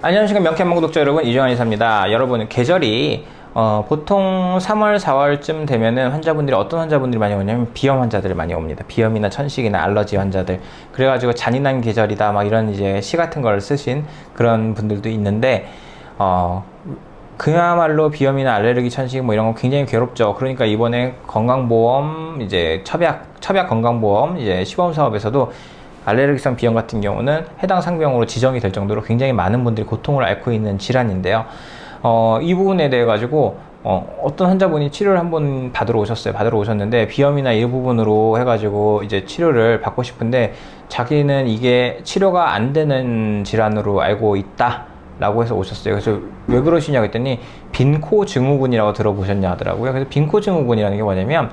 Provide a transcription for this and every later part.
안녕하십니까. 명쾌한 구독자 여러분, 이정환 의사입니다. 여러분, 계절이 보통 3월, 4월쯤 되면은 환자분들이 어떤 환자분들이 많이 오냐면 비염 환자들이 많이 옵니다. 비염이나 천식이나 알러지 환자들. 그래가지고 잔인한 계절이다 막 이런 이제 시 같은 걸 쓰신 그런 분들도 있는데 그야말로 비염이나 알레르기, 천식 뭐 이런 거 굉장히 괴롭죠. 그러니까 이번에 건강보험 이제 첩약 건강보험 이제 시범 사업에서도 알레르기성 비염 같은 경우는 해당 상병으로 지정이 될 정도로 굉장히 많은 분들이 고통을 앓고 있는 질환인데요. 이 부분에 대해 가지고 어떤 환자분이 치료를 한번 받으러 오셨는데 비염이나 이 부분으로 해가지고 이제 치료를 받고 싶은데 자기는 이게 치료가 안 되는 질환으로 알고 있다 라고 해서 오셨어요. 그래서 왜 그러시냐고 했더니 빈코 증후군이라고 들어보셨냐 하더라고요. 그래서 빈코 증후군이라는 게 뭐냐면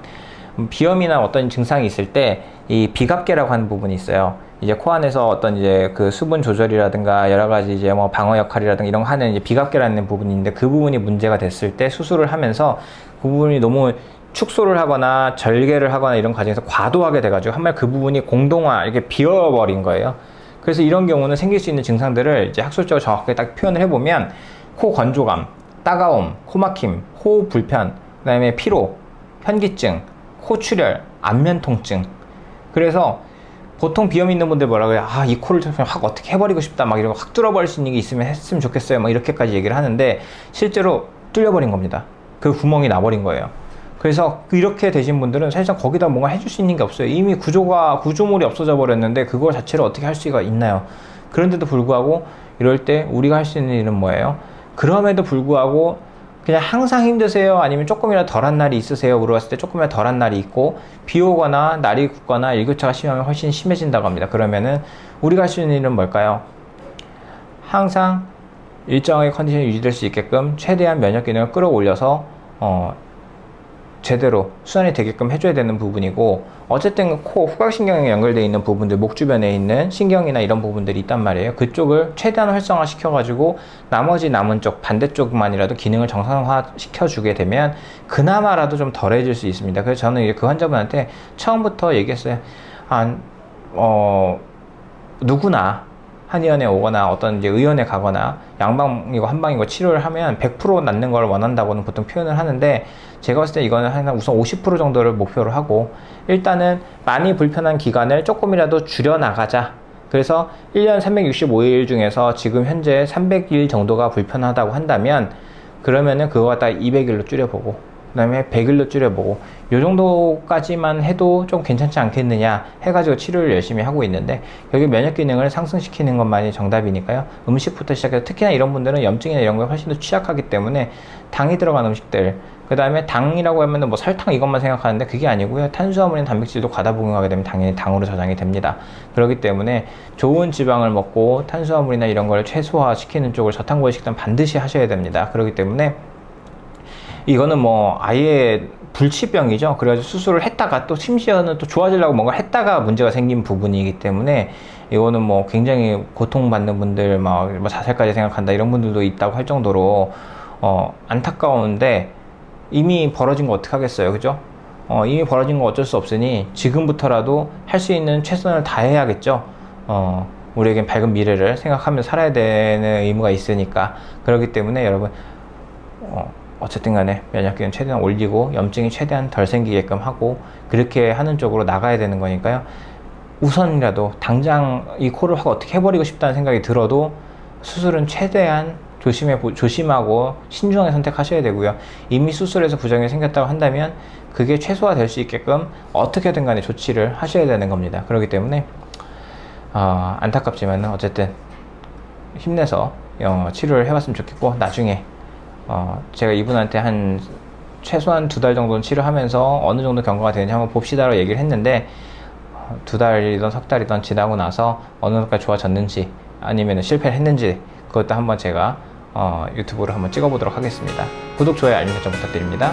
비염이나 어떤 증상이 있을 때 이 비갑계라고 하는 부분이 있어요. 이제 코 안에서 어떤 이제 그 수분 조절이라든가 여러 가지 이제 뭐 방어 역할이라든가 이런 거 하는 이제 비갑계라는 부분인데 그 부분이 문제가 됐을 때 수술을 하면서 그 부분이 너무 축소를 하거나 절개를 하거나 이런 과정에서 과도하게 돼가지고 한말 그 부분이 공동화 이렇게 비어버린 거예요. 그래서 이런 경우는 생길 수 있는 증상들을 이제 학술적으로 정확하게 딱 표현을 해보면 코 건조감, 따가움, 코 막힘, 호흡 불편, 그 다음에 피로, 현기증, 코 출혈, 안면 통증. 그래서 보통 비염 있는 분들 뭐라고 해요? 이 코를 확 어떻게 해버리고 싶다 막 이러고 확 뚫어버릴 수 있는 게 있으면 했으면 좋겠어요 막 이렇게까지 얘기를 하는데 실제로 뚫려버린 겁니다. 그 구멍이 나버린 거예요. 그래서 이렇게 되신 분들은 사실상 거기다 뭔가 해줄 수 있는 게 없어요. 이미 구조물이 없어져 버렸는데 그걸 자체를 어떻게 할 수가 있나요? 그런데도 불구하고 이럴 때 우리가 할 수 있는 일은 뭐예요? 그럼에도 불구하고 그냥 항상 힘드세요? 아니면 조금이라도 덜한 날이 있으세요? 물어봤을 때 조금이라도 덜한 날이 있고 비 오거나 날이 굳거나 일교차가 심하면 훨씬 심해진다고 합니다. 그러면은 우리가 할 수 있는 일은 뭘까요? 항상 일정하게 컨디션이 유지될 수 있게끔 최대한 면역 기능을 끌어올려서 제대로 순환이 되게끔 해줘야 되는 부분이고, 어쨌든 코 후각신경에 연결되어 있는 부분들, 목 주변에 있는 신경이나 이런 부분들이 있단 말이에요. 그쪽을 최대한 활성화 시켜가지고 나머지 남은 쪽 반대쪽만이라도 기능을 정상화 시켜주게 되면 그나마라도 좀 덜해질 수 있습니다. 그래서 저는 이제 그 환자분한테 처음부터 얘기했어요. 누구나 한의원에 오거나 어떤 이제 의원에 가거나 양방이고 한방이고 치료를 하면 100% 낫는 걸 원한다고는 보통 표현을 하는데, 제가 봤을 때 이거는 한 우선 50% 정도를 목표로 하고 일단은 많이 불편한 기간을 조금이라도 줄여 나가자. 그래서 1년 365일 중에서 지금 현재 300일 정도가 불편하다고 한다면 그러면은 그거 갖다가 200일로 줄여보고 그 다음에 100일로 줄여보고 요 정도까지만 해도 좀 괜찮지 않겠느냐 해가지고 치료를 열심히 하고 있는데, 여기 면역 기능을 상승시키는 것만이 정답이니까요. 음식부터 시작해서 특히나 이런 분들은 염증이나 이런 거에 훨씬 더 취약하기 때문에 당이 들어간 음식들, 그 다음에 당이라고 하면 뭐 설탕 이것만 생각하는데 그게 아니고요. 탄수화물이나 단백질도 과다 복용하게 되면 당연히 당으로 저장이 됩니다. 그렇기 때문에 좋은 지방을 먹고 탄수화물이나 이런 걸 최소화시키는 쪽을 저탄고지 식단 반드시 하셔야 됩니다. 그렇기 때문에 이거는 뭐 아예 불치병이죠. 그래가지고 수술을 했다가 또 심지어는 또 좋아지려고 뭔가 했다가 문제가 생긴 부분이기 때문에 이거는 뭐 굉장히 고통받는 분들, 막 뭐 자살까지 생각한다 이런 분들도 있다고 할 정도로 안타까운데, 이미 벌어진 거 어떡하겠어요, 그죠? 이미 벌어진 거 어쩔 수 없으니 지금부터라도 할 수 있는 최선을 다해야겠죠. 우리에겐 밝은 미래를 생각하며 살아야 되는 의무가 있으니까. 그렇기 때문에 여러분 어쨌든 간에 면역기능 최대한 올리고 염증이 최대한 덜 생기게끔 하고 그렇게 하는 쪽으로 나가야 되는 거니까요. 우선이라도 당장 이 코를 확 어떻게 해버리고 싶다는 생각이 들어도 수술은 최대한 조심하고 신중하게 선택하셔야 되고요. 이미 수술에서 부작용이 생겼다고 한다면 그게 최소화될 수 있게끔 어떻게든 간에 조치를 하셔야 되는 겁니다. 그렇기 때문에 안타깝지만 어쨌든 힘내서 치료를 해봤으면 좋겠고, 나중에 제가 이분한테 한 최소한 2달 정도는 치료하면서 어느 정도 경과가 되는지 한번 봅시다라고 얘기를 했는데, 2달이든 석 달이든 지나고 나서 어느 정도까지 좋아졌는지 아니면 실패를 했는지 그것도 한번 제가 유튜브로 한번 찍어보도록 하겠습니다. 구독, 좋아요, 알림 설정 부탁드립니다.